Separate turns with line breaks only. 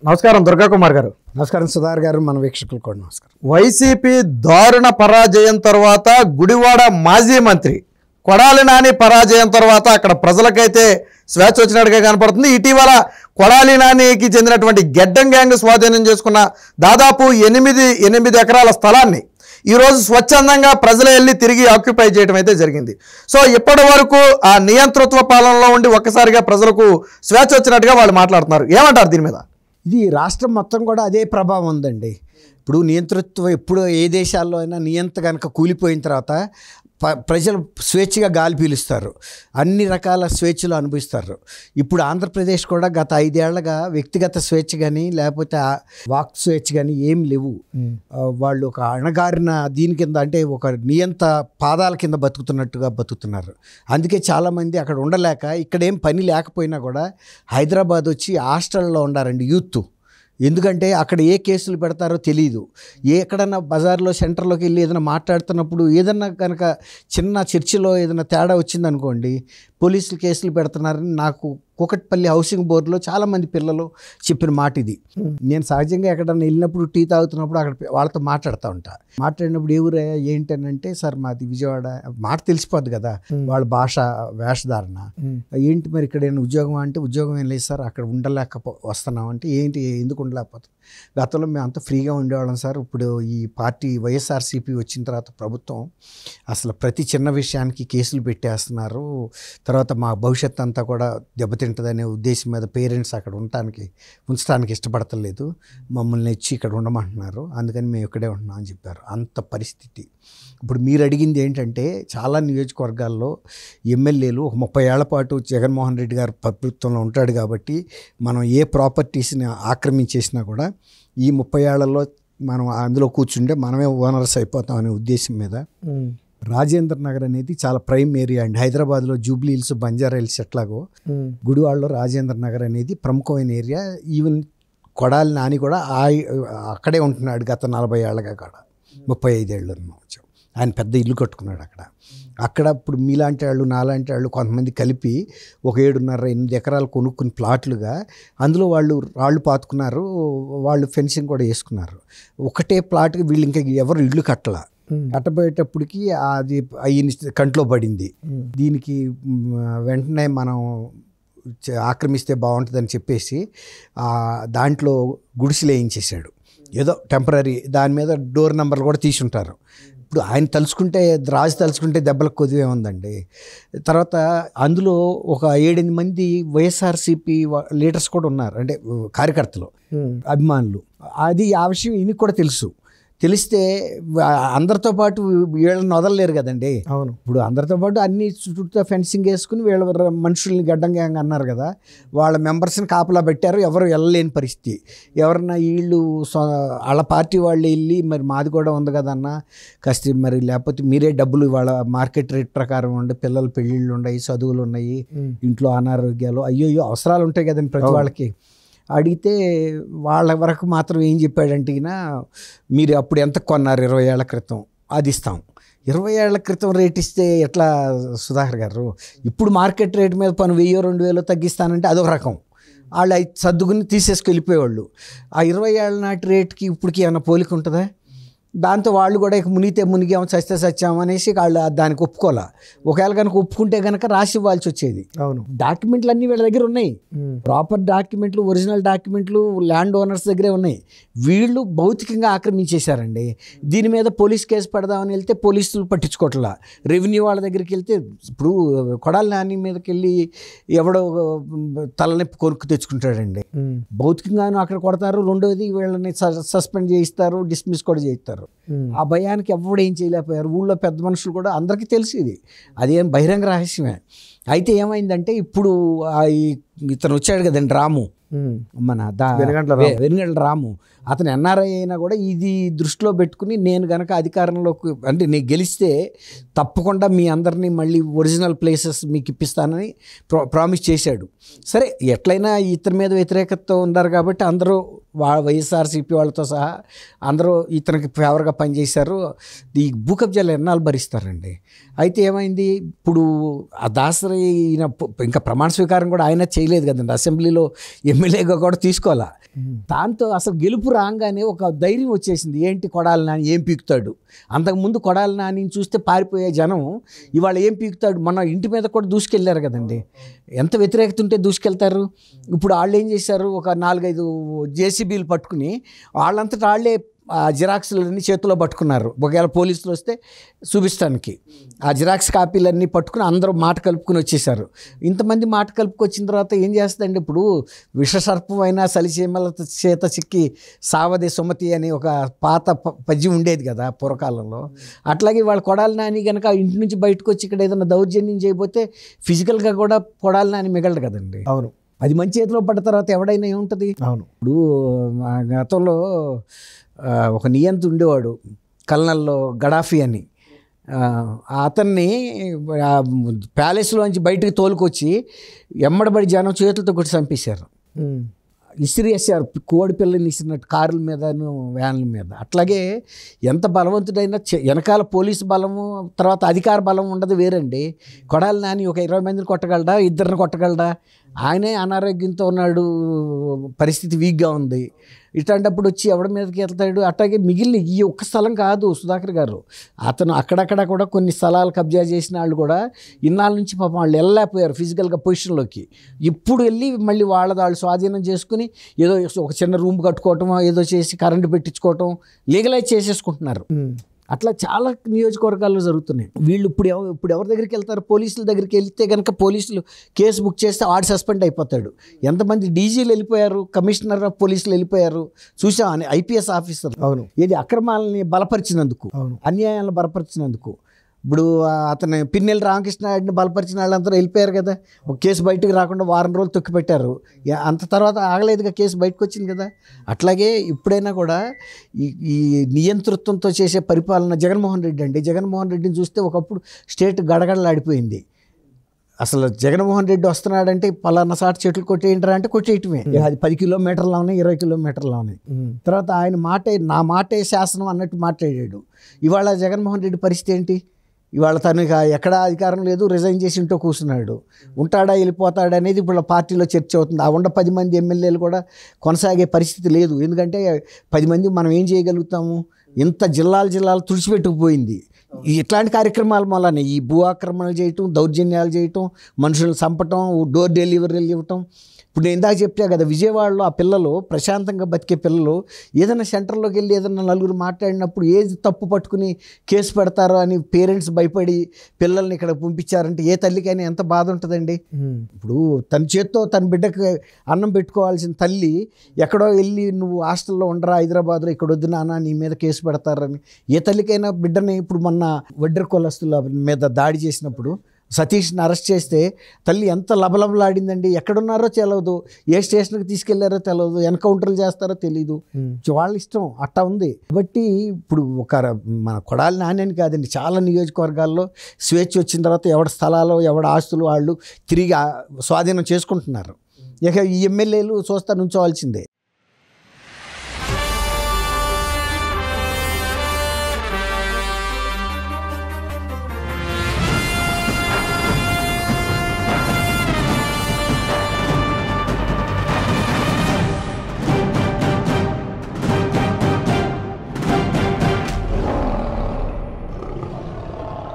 నమస్కారం దుర్గా కుమార్ గారు.
నమస్కారం సుధార్ గారు, మన వీక్షకులు కూడా నమస్కారం.
వైసీపీ దారుణ పరాజయం తర్వాత గుడివాడ మాజీ మంత్రి కొడాలి నాని పరాజయం తర్వాత అక్కడ ప్రజలకైతే స్వేచ్ఛ వచ్చినట్టుగా కనపడుతుంది. ఇటీవల కొడాలి నానికి చెందినటువంటి గెడ్డం గ్యాంగ్ స్వాధీనం చేసుకున్న దాదాపు 8 ఎకరాల స్థలాన్ని ఈరోజు స్వచ్ఛందంగా ప్రజలు వెళ్ళి తిరిగి ఆక్యుపై చేయడం అయితే జరిగింది. సో ఇప్పటి వరకు ఆ నియంతృత్వ పాలనలో ఉండి ఒక్కసారిగా ప్రజలకు స్వేచ్ఛ వచ్చినట్టుగా వాళ్ళు మాట్లాడుతున్నారు. ఏమంటారు దీని మీద?
ఇది రాష్ట్రం మొత్తం కూడా అదే ప్రభావం ఉందండి. ఇప్పుడు నియంతృత్వం ఎప్పుడు ఏ దేశాల్లో అయినా నియంత కనుక కూలిపోయిన తర్వాత ప్రజలు స్వేచ్ఛగా గాలి పీలుస్తారు, అన్ని రకాల స్వేచ్ఛలు అనుభవిస్తారు. ఇప్పుడు ఆంధ్రప్రదేశ్ కూడా గత 5 ఏళ్లుగా వ్యక్తిగత స్వేచ్ఛ కానీ లేకపోతే వాక్ స్వేచ్ఛ కానీ ఏం లేవు. వాళ్ళు ఒక అణగారిన దీని కింద, అంటే ఒక నియంత పాదాల కింద బతుకుతున్నట్టుగా బతుకుతున్నారు. అందుకే చాలామంది అక్కడ ఉండలేక, ఇక్కడేం పని లేకపోయినా కూడా హైదరాబాద్ వచ్చి హాస్టల్లో ఉండారండి యూత్. ఎందుకంటే అక్కడ ఏ కేసులు పెడతారో తెలియదు. ఎక్కడన్నా బజార్లో సెంటర్లోకి వెళ్ళి ఏదైనా మాట్లాడుతున్నప్పుడు ఏదన్నా కనుక చిన్న చర్చిలో ఏదైనా తేడా వచ్చిందనుకోండి, పోలీసులు కేసులు పెడుతున్నారని నాకు కూకట్పల్లి హౌసింగ్ బోర్డులో చాలామంది పిల్లలు చెప్పిన మాట ఇది. నేను సహజంగా ఎక్కడన్నా వెళ్ళినప్పుడు టీ తాగుతున్నప్పుడు అక్కడ వాళ్ళతో మాట్లాడుతూ ఉంటా. మాట్లాడినప్పుడు ఎవరు ఏంటనంటే, సార్ మాది విజయవాడ, మాట తెలిసిపోద్ది కదా వాళ్ళ భాష వేషధారణ. ఏంటి మరి ఇక్కడ ఏమైనా ఉద్యోగం అంటే, ఉద్యోగం ఏం లేదు సార్, అక్కడ వస్తున్నాం అంటే, ఏంటి ఎందుకు ఉండలేకపోతాం, గతంలో మేము అంతా ఫ్రీగా ఉండేవాళ్ళం సార్, ఇప్పుడు ఈ పార్టీ వైఎస్ఆర్సీపీ వచ్చిన తర్వాత ప్రభుత్వం అసలు ప్రతి చిన్న విషయానికి కేసులు పెట్టేస్తున్నారు, తర్వాత మా భవిష్యత్తు అంతా కూడా దెబ్బతింటుందనే ఉద్దేశం మీద పేరెంట్స్ అక్కడ ఉంచడానికి ఇష్టపడతలేదు, మమ్మల్ని ఇచ్చి ఇక్కడ ఉండమంటున్నారు, అందుకని మేము ఇక్కడే ఉంటున్నాం అని చెప్పారు. అంత పరిస్థితి. ఇప్పుడు మీరు అడిగింది ఏంటంటే, చాలా నియోజకవర్గాల్లో ఎమ్మెల్యేలు ఒక 30 ఏళ్ల పాటు జగన్మోహన్ రెడ్డి గారు ప్రభుత్వంలో ఉంటాడు కాబట్టి మనం ఏ ప్రాపర్టీస్ని ఆక్రమించేసినా కూడా ఈ 30 ఏళ్లలో మనం అందులో కూర్చుంటే మనమే ఓనర్స్ అయిపోతాం అనే ఉద్దేశం మీద రాజేంద్ర నగర్ అనేది చాలా ప్రైమ్ ఏరియా అండి. హైదరాబాద్లో జూబ్లీ హిల్స్, బంజారా హిల్స్ ఎట్లాగో గుడివాడలో రాజేంద్ర నగర్ అనేది ప్రముఖమైన ఏరియా. ఈవెన్ కొడాలి నాని కూడా అక్కడే ఉంటున్నాడు గత 40 ఏళ్ళగా, కాడ 35 ఏళ్ళు వచ్చాం. ఆయన పెద్ద ఇల్లు కట్టుకున్నాడు అక్కడ. ఇప్పుడు మీలాంటి వాళ్ళు, నాలాంటి వాళ్ళు కొంతమంది కలిపి ఒక 7.5-8 ఎకరాలు కొనుక్కుని ప్లాట్లుగా అందులో వాళ్ళు రాళ్ళు పాతుకున్నారు, వాళ్ళు ఫెన్సింగ్ కూడా వేసుకున్నారు. ఒకటే ప్లాట్కి వీళ్ళు ఇంకా ఎవరు ఇళ్ళు కట్టబోయేటప్పటికి అది కంట్లో పడింది. దీనికి వెంటనే మనం ఆక్రమిస్తే బాగుంటుందని చెప్పేసి దాంట్లో గుడిసెలు వేయించేశాడు. ఏదో టెంపరీ, దాని మీద డోర్ నెంబర్లు కూడా తీసుంటారు. ఇప్పుడు ఆయన రాజు తలుచుకుంటే దెబ్బలకు కొద్దిగా ఉందండి. తర్వాత అందులో ఒక 7-8 మంది వైఎస్ఆర్సీపీ లీడర్స్ కూడా ఉన్నారు, అంటే కార్యకర్తలు, అభిమానులు. అది ఆ విషయం ఈయనకి కూడా తెలిస్తే అందరితో పాటు వీళ్ళని వదలలేరు కదండి.
అవును.
ఇప్పుడు అందరితో పాటు అన్ని చుట్టూ ఫెన్సింగ్ వేసుకుని వీళ్ళ మనుషుల్ని గడ్డం గ్యాంగ్ అన్నారు కదా, వాళ్ళ మెంబర్స్ని కాపలా పెట్టారు. ఎవరు వెళ్ళలేని పరిస్థితి. ఎవరన్నా వీళ్ళు వాళ్ళ పార్టీ వాళ్ళు వెళ్ళి, మరి మాది కూడా ఉంది కదన్నా కాస్త, మరి లేకపోతే మీరే డబ్బులు వాళ్ళ మార్కెట్ రేట్ ప్రకారం ఉండి, పిల్లలు పెళ్ళిళ్ళు ఉన్నాయి, చదువులు ఉన్నాయి, ఇంట్లో అనారోగ్యాలు, అయ్యో అవసరాలు ఉంటాయి కదండి ప్రతి వాళ్ళకి. అడిగితే వాళ్ళ వరకు మాత్రం ఏం చెప్పాడంటే, మీరు అప్పుడు ఎంత కొన్నారు 20 ఏళ్ల క్రితం, అది ఇస్తాం. 20 ఏళ్ల క్రితం రేట్ ఇస్తే ఎట్లా సుధాకర్ గారు? ఇప్పుడు మార్కెట్ రేట్ మీద 1000-2000 తగ్గిస్తానంటే అదొక రకం. వాళ్ళు సర్దుకుని తీసేసుకు వెళ్ళిపోయేవాళ్ళు. ఆ 20 ఏళ్ల నాటి రేట్కి ఇప్పటికి ఏమైనా పోలిక ఉంటుందా? దాంతో వాళ్ళు కూడా ఇక మునిగాము, చస్తే సచ్చాము అనేసి వాళ్ళు దానికి ఒప్పుకోలే. ఒకవేళ కనుక ఒప్పుకుంటే కనుక రాసి ఇవ్వాల్సి వచ్చేది.
అవును.
డాక్యుమెంట్లు అన్నీ వీళ్ళ దగ్గర ఉన్నాయి, ప్రాపర్ డాక్యుమెంట్లు, ఒరిజినల్ డాక్యుమెంట్లు ల్యాండ్ ఓనర్స్ దగ్గరే ఉన్నాయి. వీళ్ళు భౌతికంగా ఆక్రమించేశారండి. దీని మీద పోలీస్ కేసు పెడదామని వెళ్తే పోలీసులు పట్టించుకోవట్లా. రెవెన్యూ వాళ్ళ దగ్గరికి వెళ్తే, ఇప్పుడు కొడాలి నాని మీదకి వెళ్ళి ఎవడో తలనొప్పి కొనుక్కు తెచ్చుకుంటాడండి, భౌతికంగాను అక్కడ కొడతారు. రెండోది వీళ్ళని సస్పెండ్ చేయిస్తారు, డిస్మిస్ కూడా చేయిస్తారు. ఆ భయానికి ఎవడు ఏం చేయలేకపోయారు. ఊళ్ళో పెద్ద మనుషులు కూడా అందరికీ తెలిసి ఇది, అదేం బహిరంగ రహస్యమే. అయితే ఏమైందంటే, ఇప్పుడు ఇతను వచ్చాడు కదండి రాము, మన వెనుగండ్ల రాము, అతను ఎన్ఆర్ఐ అయినా కూడా ఇది దృష్టిలో పెట్టుకుని, నేను కనుక అధికారంలోకి అంటే నేను గెలిస్తే తప్పకుండా మీ అందరినీ మళ్ళీ ఒరిజినల్ ప్లేసెస్ మీకు ఇప్పిస్తానని ప్రామిస్ చేశాడు. సరే, ఎట్లయినా ఇతని మీద వ్యతిరేకత ఉన్నారు కాబట్టి అందరూ వైఎస్ఆర్సీపీ వాళ్ళతో సహా అందరూ ఇతనికి ఫేవర్గా పనిచేశారు. ఈ భూ కబ్జాలు ఎన్నాళ్ళు భరిస్తారండి. అయితే ఏమైంది, ఇప్పుడు ఆ దాసరి ఇంకా ప్రమాణ స్వీకారం కూడా ఆయన చేయలేదు కదండి, అసెంబ్లీలో ఎమ్మెల్యేగా కూడా తీసుకోవాలా. దాంతో అసలు గెలుపు రాగానే ఒక ధైర్యం వచ్చేసింది, ఏంటి కొడాలి నాని ఏం పీకుతాడు. అంతకుముందు కొడాలి నానిని చూస్తే పారిపోయే జనం ఇవాళ ఏం పీకుతాడు, మన ఇంటి మీద కూడా దూసుకెళ్ళారు కదండి. ఎంత వ్యతిరేకత ఉంటే దూసుకెళ్తారు. ఇప్పుడు వాళ్ళు ఏం చేశారు, ఒక 4-5 జేసీబీలు పట్టుకుని వాళ్ళంతటా వాళ్ళే ఆ జిరాక్స్లన్నీ చేతిలో పట్టుకున్నారు. ఒకవేళ పోలీసులు వస్తే చూపిస్తానికి ఆ జిరాక్స్ కాపీలన్నీ పట్టుకుని అందరూ మాట కలుపుకుని వచ్చేసారు. ఇంతమంది మాట కలుపుకొచ్చిన తర్వాత ఏం చేస్తుందండి, ఇప్పుడు విషసర్పం అయినా సలిసీమల చేత చిక్కి సావదే సుమతి అని ఒక పాత పద్యం ఉండేది కదా పూర్వకాలంలో. అట్లాగే వాళ్ళు కొడాలి నాని కనుక ఇంటి నుంచి బయటకు వచ్చి ఇక్కడ ఏదైనా దౌర్జన్యం చేయబోతే ఫిజికల్గా కూడా కొడాలి నాని మిగలడు కదండి.
అవును,
అది మంచి చేతిలో పడ్డ తర్వాత ఎవడైనా ఏముంటుంది.
అవును,
ఇప్పుడు గతంలో ఒక నియంత ఉండేవాడు కల్నల్లో, గడాఫీ అని. అతన్ని ప్యాలెస్లోంచి బయటికి తోలుకొచ్చి ఎమ్మడబడి జనం చేతులతో కొట్టి చంపేశారు. ఇసిరేసారు, కోడి పిల్లని ఇసిరినట్టు కారుల మీదను వ్యాన్ల మీద. అట్లాగే ఎంత బలవంతుడైనా వెనకాల పోలీసు బలము తర్వాత అధికార బలం ఉండదు వేరండి. కొడాలి నాని ఒక 20 మందిని కొట్టగలడా, 2 కొట్టగలడా? ఆయనే అనారోగ్యంతో ఉన్నాడు, పరిస్థితి వీక్గా ఉంది. ఇట్లాంటప్పుడు వచ్చి ఎవడి మీదకి వెళ్తాడు. అట్లాగే మిగిలిన ఈ ఒక్క స్థలం కాదు సుధాకర్ గారు, అతను అక్కడక్కడ కూడా కొన్ని స్థలాలు కబ్జా చేసిన వాళ్ళు కూడా ఇన్నాళ్ళ నుంచి పాపం వాళ్ళు వెళ్ళలేకపోయారు ఫిజికల్గా పొజిషన్లోకి. ఇప్పుడు వెళ్ళి మళ్ళీ వాళ్ళు స్వాధీనం చేసుకుని ఏదో ఒక చిన్న రూమ్ కట్టుకోవటం, ఏదో చేసి కరెంటు పెట్టించుకోవటం, లీగలైజ్ చేసేసుకుంటున్నారు. అట్లా చాలా నియోజకవర్గాల్లో జరుగుతున్నాయి. వీళ్ళు ఇప్పుడు ఎవరి దగ్గరికి వెళ్తారు, పోలీసుల దగ్గరికి వెళ్తే కనుక పోలీసులు కేసు బుక్ చేస్తే ఆడు సస్పెండ్ అయిపోతాడు. ఎంతమంది డీజీలు వెళ్ళిపోయారు, కమిషనర్ ఆఫ్ పోలీసులు వెళ్ళిపోయారు చూసాం, అని ఐపీఎస్ ఆఫీసర్.
అవును,
ఏది అక్రమాలని బలపరిచినందుకు, అన్యాయాలను బలపరిచినందుకు. ఇప్పుడు అతను పిన్నెల్లి రామకృష్ణారెడ్డిని బలపరిచిన వాళ్ళందరూ వెళ్ళిపోయారు కదా, ఒక కేసు బయటకు రాకుండా వారం రోజులు తొక్కిపెట్టారు. అంత తర్వాత ఆగలేదుగా, కేసు బయటకు వచ్చింది కదా. అట్లాగే ఇప్పుడైనా కూడా ఈ నియంతృత్వంతో చేసే పరిపాలన జగన్మోహన్ రెడ్డిని చూస్తే ఒకప్పుడు స్టేట్ గడగడలాడిపోయింది. అసలు జగన్మోహన్ రెడ్డి వస్తున్నాడంటే పలానా సాటి చెట్లు కొట్టేయంటారా అంటే కొట్టేయటమే. అది 10 కిలోమీటర్లు ఉన్నాయి, 20 కిలోమీటర్లు ఉన్నాయి. తర్వాత ఆయన నా మాటే శాసనం అన్నట్టు మాట్లాడాడు. ఇవాళ జగన్మోహన్ రెడ్డి పరిస్థితి ఏంటి, ఇవాళ తనకి ఎక్కడా అధికారం లేదు, రిజైన్ చేసి ఇంట్లో కూర్చున్నాడు. ఉంటాడా వెళ్ళిపోతాడా అనేది ఇప్పుడు పార్టీలో చర్చ అవుతుంది. ఆ 10 మంది ఎమ్మెల్యేలు కూడా కొనసాగే పరిస్థితి లేదు. ఎందుకంటే 10 మంది మనం ఏం చేయగలుగుతాము, ఇంత జిల్లాలు తుడిచిపెట్టుకుపోయింది. ఇట్లాంటి కార్యక్రమాల వల్లనే ఈ భూ ఆక్రమణలు చేయటం, దౌర్జన్యాలు చేయటం, మనుషులను చంపటం, డోర్ డెలివరీలు ఇవ్వటం. ఇప్పుడు నేను ఇందాక చెప్పా కదా, విజయవాడలో ఆ పిల్లలు ప్రశాంతంగా బతికే పిల్లలు ఏదైనా సెంటర్లోకి వెళ్ళి ఏదైనా నలుగురు మాట్లాడినప్పుడు ఏది తప్పు పట్టుకుని కేసు పెడతారో అని పేరెంట్స్ భయపడి పిల్లల్ని ఇక్కడ పంపించారంటే ఏ తల్లికైనా ఎంత బాధ ఉంటుందండి. ఇప్పుడు తన చేత్తో తన బిడ్డకు అన్నం పెట్టుకోవాల్సిన తల్లి ఎక్కడో వెళ్ళి నువ్వు హాస్టల్లో ఉండరా హైదరాబాద్లో, ఇక్కడ వద్దు నాన్న నీ మీద కేసు పెడతారని ఏ తల్లికైనా బిడ్డని. ఇప్పుడు మొన్న వడ్డెర కులస్తుల మీద దాడి చేసినప్పుడు సతీష్ని అరెస్ట్ చేస్తే తల్లి ఎంత లబలబలాడిందండి. ఎక్కడున్నారో తెలియదు, ఏ స్టేషన్కి తీసుకెళ్లారో తెలియదు, ఎన్కౌంటర్లు చేస్తారో తెలీదు. వాళ్ళ ఇష్టం అట్టా ఉంది. కాబట్టి ఇప్పుడు మన కొడాలి నాని అని కాదండి, చాలా నియోజకవర్గాల్లో స్వేచ్ఛ వచ్చిన తర్వాత ఎవడ స్థలాలు ఎవడ ఆస్తులు వాళ్ళు తిరిగి స్వాధీనం చేసుకుంటున్నారు. ఇక ఈ ఎమ్మెల్యేలు చూస్తా నుంచోవాల్సిందే.